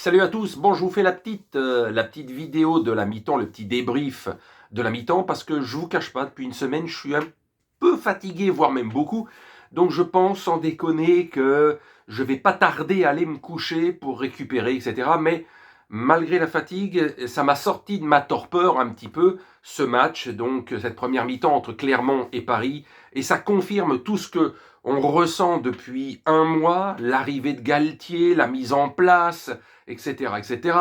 Salut à tous, bon je vous fais la petite vidéo de la mi-temps, le petit débrief de la mi-temps, parce que je vous cache pas, depuis une semaine, je suis un peu fatigué, voire même beaucoup, donc je pense, sans déconner, que je vais pas tarder à aller me coucher pour récupérer, etc. Mais malgré la fatigue, ça m'a sorti de ma torpeur un petit peu, ce match, donc cette première mi-temps entre Clermont et Paris, et ça confirme tout ce que on ressent depuis un mois, l'arrivée de Galtier, la mise en place, etc., etc.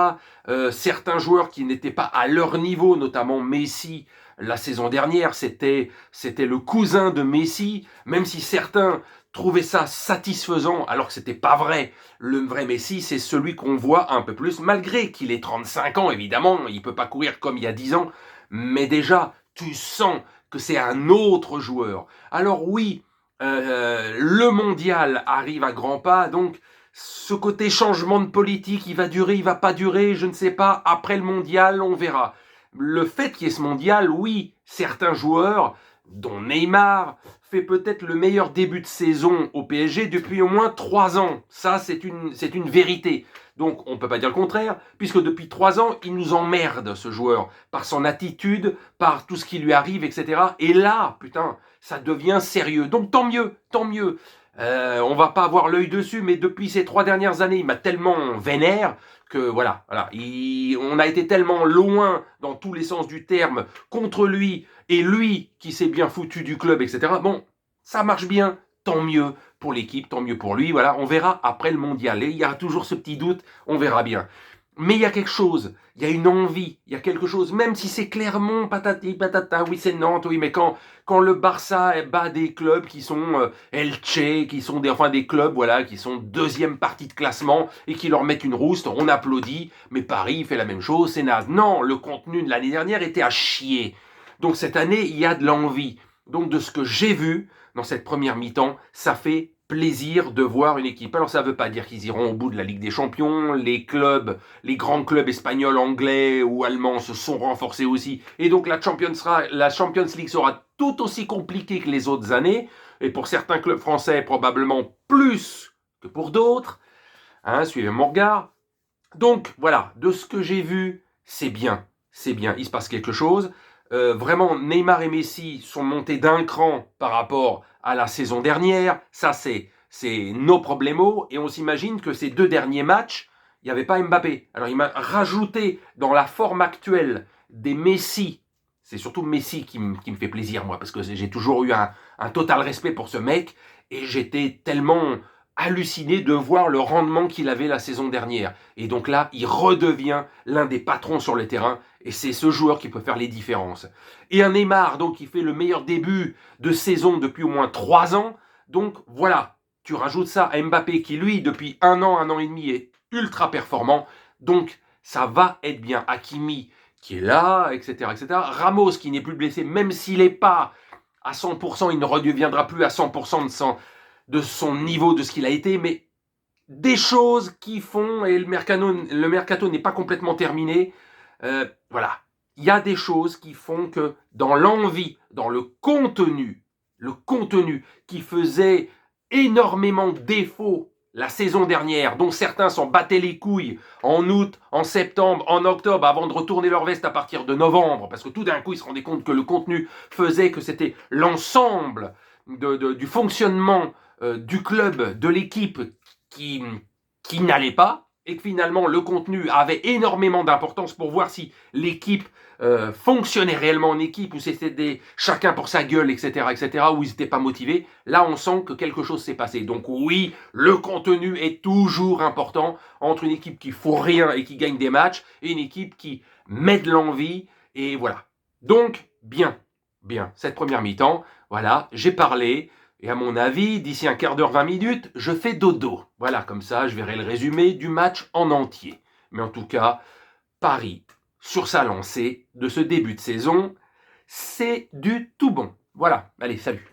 Certains joueurs qui n'étaient pas à leur niveau, notamment Messi, la saison dernière, c'était le cousin de Messi, même si certains trouvaient ça satisfaisant, alors que c'était pas vrai. Le vrai Messi, c'est celui qu'on voit un peu plus, malgré qu'il ait 35 ans, évidemment, il peut pas courir comme il y a 10 ans, mais déjà, tu sens que c'est un autre joueur. Alors oui, le mondial arrive à grands pas, donc ce côté changement de politique, il va durer, il va pas durer, je ne sais pas. Après le mondial, on verra. Le fait qu'il y ait ce mondial, oui, certains joueurs, dont Neymar, fait peut-être le meilleur début de saison au PSG depuis au moins 3 ans. Ça, c'est une vérité. Donc, on ne peut pas dire le contraire, puisque depuis 3 ans, il nous emmerde, ce joueur, par son attitude, par tout ce qui lui arrive, etc. Et là, putain, ça devient sérieux. Donc, tant mieux, tant mieux. On va pas avoir l'œil dessus, mais depuis ces 3 dernières années, il m'a tellement vénère que voilà. On a été tellement loin dans tous les sens du terme contre lui, et lui qui s'est bien foutu du club, etc. Bon, ça marche bien, tant mieux pour l'équipe, tant mieux pour lui. Voilà, on verra après le mondial. Et il y a toujours ce petit doute, on verra bien. Mais il y a quelque chose, il y a une envie, il y a quelque chose, même si c'est Clermont, patati patata, oui c'est Nantes, oui, mais quand le Barça bat des clubs qui sont Elche, qui sont des clubs voilà, qui sont deuxième partie de classement et qui leur mettent une rouste, on applaudit, mais Paris fait la même chose, c'est naze. Non, le contenu de l'année dernière était à chier. Donc cette année, il y a de l'envie. Donc de ce que j'ai vu dans cette première mi-temps, ça fait plaisir de voir une équipe. Alors ça ne veut pas dire qu'ils iront au bout de la Ligue des Champions, les clubs, les grands clubs espagnols, anglais ou allemands se sont renforcés aussi, et donc la Champions League sera tout aussi compliquée que les autres années, et pour certains clubs français probablement plus que pour d'autres, hein, suivez mon regard. Donc voilà, de ce que j'ai vu, c'est bien, il se passe quelque chose. Vraiment, Neymar et Messi sont montés d'un cran par rapport à la saison dernière. Ça, c'est nos problemos. Et on s'imagine que ces 2 derniers matchs, il n'y avait pas Mbappé. Alors il m'a rajouté dans la forme actuelle des Messi. C'est surtout Messi qui me fait plaisir, moi, parce que j'ai toujours eu un total respect pour ce mec. Et j'étais tellement halluciné de voir le rendement qu'il avait la saison dernière. Et donc là, il redevient l'un des patrons sur le terrain, et c'est ce joueur qui peut faire les différences. Et un Neymar, donc, qui fait le meilleur début de saison depuis au moins 3 ans. Donc voilà, tu rajoutes ça à Mbappé, qui lui, depuis un an et demi, est ultra performant. Donc ça va être bien. Hakimi, qui est là, etc., etc. Ramos, qui n'est plus blessé, même s'il n'est pas à 100%, il ne redeviendra plus à 100% de son niveau, de ce qu'il a été, mais des choses qui font, et le mercato n'est pas complètement terminé, voilà, il y a des choses qui font que dans l'envie, dans le contenu qui faisait énormément défaut la saison dernière, dont certains s'en battaient les couilles en août, en septembre, en octobre, avant de retourner leur veste à partir de novembre, parce que tout d'un coup ils se rendaient compte que le contenu faisait que c'était l'ensemble du fonctionnement du club, de l'équipe qui, qui n'allait pas, et que finalement le contenu avait énormément d'importance pour voir si l'équipe fonctionnait réellement en équipe, ou c'était chacun pour sa gueule, etc., etc., où ils n'étaient pas motivés. Là, on sent que quelque chose s'est passé. Donc oui, le contenu est toujours important entre une équipe qui fout rien et qui gagne des matchs, et une équipe qui met de l'envie, et voilà. Donc, bien, cette première mi-temps, voilà, j'ai parlé, et à mon avis, d'ici un quart d'heure, 20 minutes, je fais dodo. Voilà, comme ça, je verrai le résumé du match en entier. Mais en tout cas, Paris, sur sa lancée de ce début de saison, c'est du tout bon. Voilà, allez, salut.